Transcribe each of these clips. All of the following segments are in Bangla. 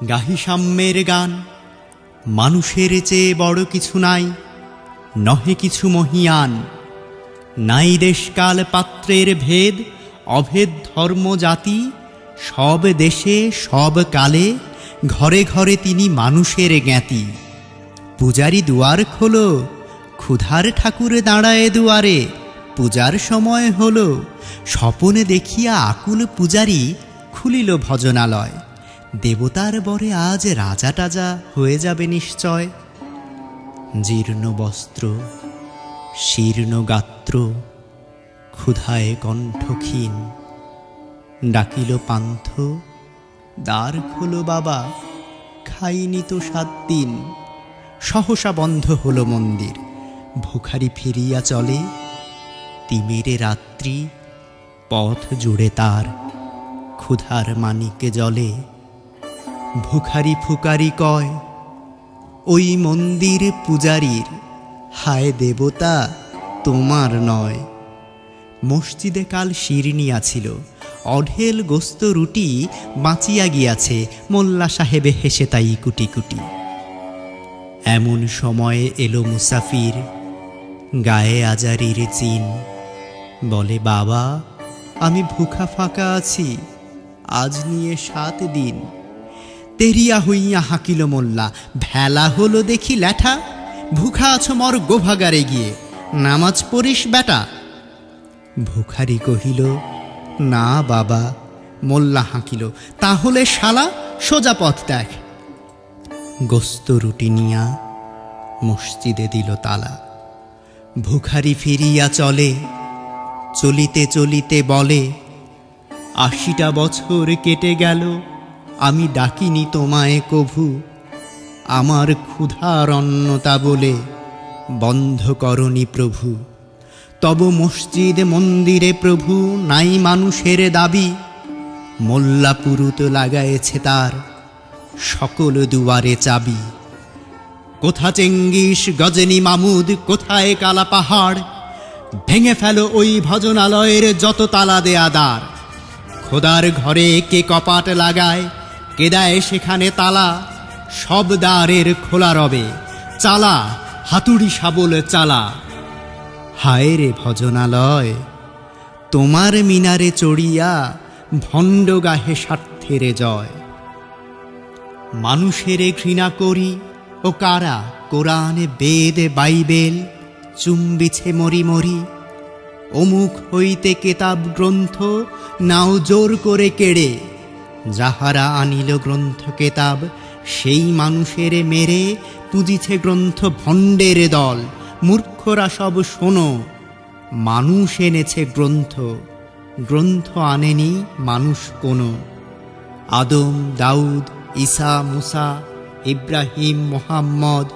গাহি সাম্যের গান। মানুষের চেয়ে বড় কিছু নাই, নহে কিছু মহিয়ান। নাই দেশকাল পাত্রের ভেদ, অভেদ ধর্ম জাতি। সব দেশে সব কালে, ঘরে ঘরে তিনি মানুষের জ্ঞাতি। পূজারি দুয়ার খোলো, ক্ষুধার ঠাকুর দাঁড়ায় দুয়ারে। পূজার সময় হলো, স্বপনে দেখিয়া আকুল পূজারি খুলিল ভজনালয়। দেবতার বরে আজ রাজা টাজা হয়ে যাবে নিশ্চয়। জীর্ণ বস্ত্র, শীর্ণ গাত্র, ক্ষুধায় কণ্ঠ ক্ষীণ। ডাকিল পান্থ, দ্বার খোলো বাবা, খাইনি তো 7 দিন। সহসা বন্ধ হলো মন্দির, ভিখারি ফিরিয়া চলে। তিমিরে রাত্রি, পথ জুড়ে তার, ক্ষুধার মানিকে জলে। ভিখারি ফুকারি কয়, ওই মন্দির পূজারীর। হায় দেবতা, তোমার নয়। মসজিদে কাল শিরনি আছিল, অঢেল গোস্ত রুটি বাঁচিয়া গিয়াছে। মোল্লা সাহেবে হেসে তাই কুটি কুটি। এমন সময়ে এলো মুসাফির, গায়ে আজারির চিন। বলে, বাবা আমি ভুখা ফাঁকা আছি, আজ নিয়ে 7 দিন। তেরিয়া হইয়া হাঁকিল মোল্লা, ভেলা হলো দেখি ল্যাঠা। ভুখা আছো মর গোভাগারে গিয়ে, নামাজ পড়িস বেটা। ভিখারি কহিল, না বাবা। মোল্লা হাঁকিল, তাহলে শালা সোজা পথ দেখ। গোস্ত রুটি নিয়া মসজিদে দিল তালা। ভিখারি ফিরিয়া চলে, চলিতে চলিতে বলে, 80টা বছর কেটে গেল, আমি ডাকিনি তোমায় কভু। আমার ক্ষুধার অন্নতা বলে বন্ধ করনি প্রভু। তব মসজিদ মন্দিরে প্রভু নাই মানুষের দাবি। মোল্লা পুরুত লাগায়েছে তার, সকল দুয়ারে চাবি। কোথা চেঙ্গিস গজনী মামুদ, কোথায় কালা পাহাড়। ভেঙে ফেলো ওই ভজনালয়ের যত তালা দেয়া দ্বার। খোদার ঘরে কে কপাট লাগায়, কে দেয় সেখানে তালা। সব দ্বারের খোলা রবে, চালা হাতুড়ি শাবল চালা। হায় রে ভজনালয়, তোমার মিনারে চড়িয়া ভণ্ড গাহে স্বার্থের জয়। মানুষেরে ঘৃণা করি ও কারা, কোরআন বেদ বাইবেল চুম্বিছে মরি মরি। অমুক হইতে কেতাব গ্রন্থ নাও জোর করে কেড়ে। যাহারা আনিল গ্রন্থ কেতাব, সেই মানুষের মেরে পুজিছে গ্রন্থ ভণ্ডের দল। মূর্খরা সব শোনো, মানুষ এনেছে গ্রন্থ, গ্রন্থ আনেনি মানুষ কোনো। আদম, দাউদ, ঈসা, মুসা, ইব্রাহিম, মোহাম্মদ,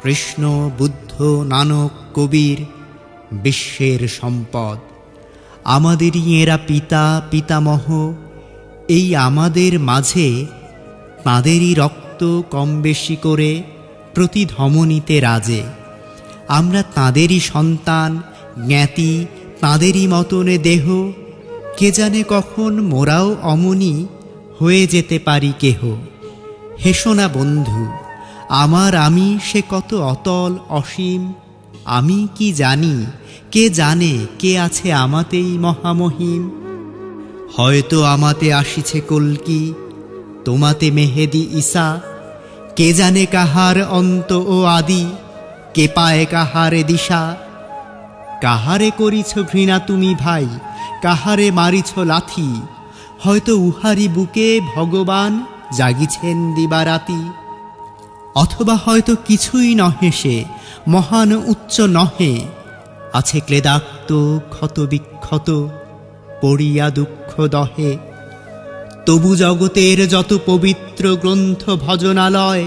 কৃষ্ণ, বুদ্ধ, নানক, কবির বিশ্বের সম্পদ। আমাদেরই এরা পিতা পিতামহ। এই আমাদের মাঝে তাঁদেরই রক্ত কম বেশি করে প্রতি ধমনীতে রাজে। আমরা তাঁদেরই সন্তান, জ্ঞাতি, তাঁদেরই মতনে দেহ। কে জানে কখন মোরাও অমনি হয়ে যেতে পারি কেহ। হেসো না বন্ধু, আমার আমি সে কত অতল অসীম। আমি কি জানি, কে জানে কে আছে আমাতেই মহামহিম। হয়তো আমাতে আসিছে কল্কি, তোমাতে মেহেদি ঈসা। কে জানে কাহার অন্ত ও আদি, কে পায় কাহারে দিশা। কাহারে করিছ ঘৃণা তুমি ভাই, কাহারে মারিছ লাথি। হয়তো উহারি বুকে ভগবান জাগিছেন দিবারাতি। অথবা হয়তো কিছুই নহে সে, মহান উচ্চ নহে। আছে ক্লেদাক্ত ক্ষত বিক্ষত, পড়িয়া দুঃখ দহে। তবু জগতের যত পবিত্র গ্রন্থ ভজনালয়,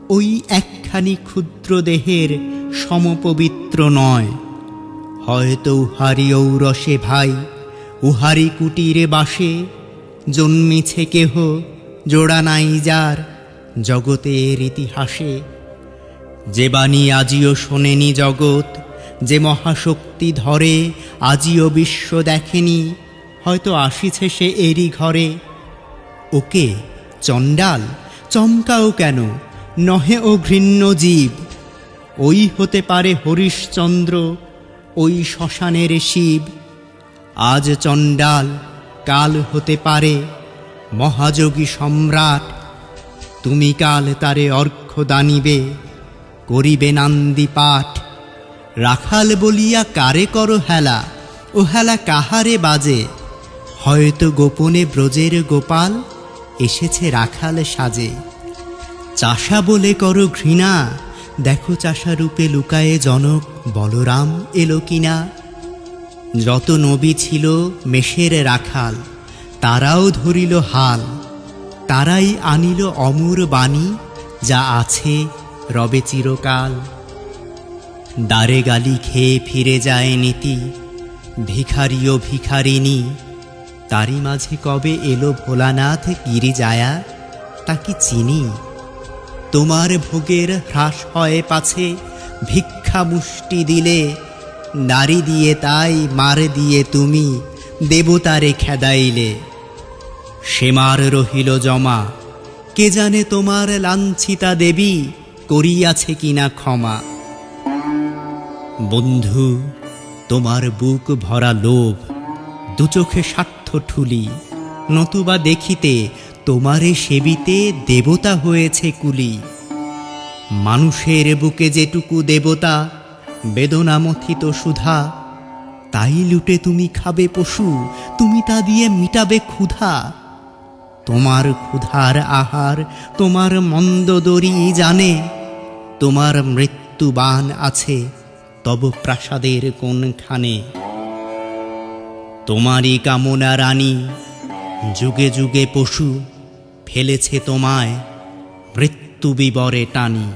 ওই একখানি ক্ষুদ্র দেহের সমপবিত্র নয়। হয়তো উহারি ঔরসে ভাই, উহারি কুটিরে বাসে। জন্মিছে কেহ, জোড়া নাই যার জগতের ইতিহাসে। যে বাণী আজিও শোনেনি জগৎ, যে মহাশক্তি ধরে আজিও বিশ্ব দেখেনি। হয়তো আসিছে সে এরই ঘরে। ওকে চণ্ডাল চমকাও কেন, নহে ও ঘৃণ্য জীব। ওই হতে পারে হরিশ্চন্দ্র, ওই শ্মশানের শিব। আজ চণ্ডাল, কাল হতে পারে মহাযোগী সম্রাট। তুমি কাল তারে অর্ঘ্য দানিবে, করিবে নান্দি পাঠ। রাখাল বলিয়া কারে করো হেলা, ও হেলা কাহারে বাজে। হয়তো গোপনে ব্রজের গোপাল, এসেছে রাখাল সাজে। চাষা বলে করো ঘৃণা, দেখো চাষা রূপে লুকায়ে জনক বলরাম এলো কিনা। যত নবী ছিল মেষের রাখাল, তারাও ধরিল হাল। তারাই আনিল অমর বাণী, যা আছে রবে চিরকাল। দ্বারে গালি খেয়ে ফিরে যায় নীতি, ভিখারি ও ভিখারিনী। তারই মাঝে কবে এলো ভোলানাথ গিরিজায়া, তা কি চিনি। তোমার ভোগের হ্রাস হয় পাছে, ভিক্ষা মুষ্টি দিলে। নারী দিয়ে তাই মার দিয়ে তুমি, দেবতারে খেদাইলে। সে মার রহিল জমা, কে জানে তোমার লাঞ্ছিতা দেবী করিয়াছে কিনা ক্ষমা। বন্ধু, তোমার বুক ভরা লোভ, দু চোখে স্বার্থ ঠুলি। নতুবা দেখিতে তোমারে সেবিতে দেবতা হয়েছে কুলি। মানুষের বুকে যেটুকু দেবতা, বেদনা মথিত সুধা। তাই লুটে তুমি খাবে পশু, তুমি তা দিয়ে মিটাবে ক্ষুধা। তোমার ক্ষুধার আহার তোমার মন্দোদরী জানে। তোমার মৃত্যুবাণ আছে তব প্রাসাদের কোনখানে। তোমারই কামনা রানী, যুগে যুগে পশু ফেলেছে তোমায় মৃত্যু বিবরে টানি।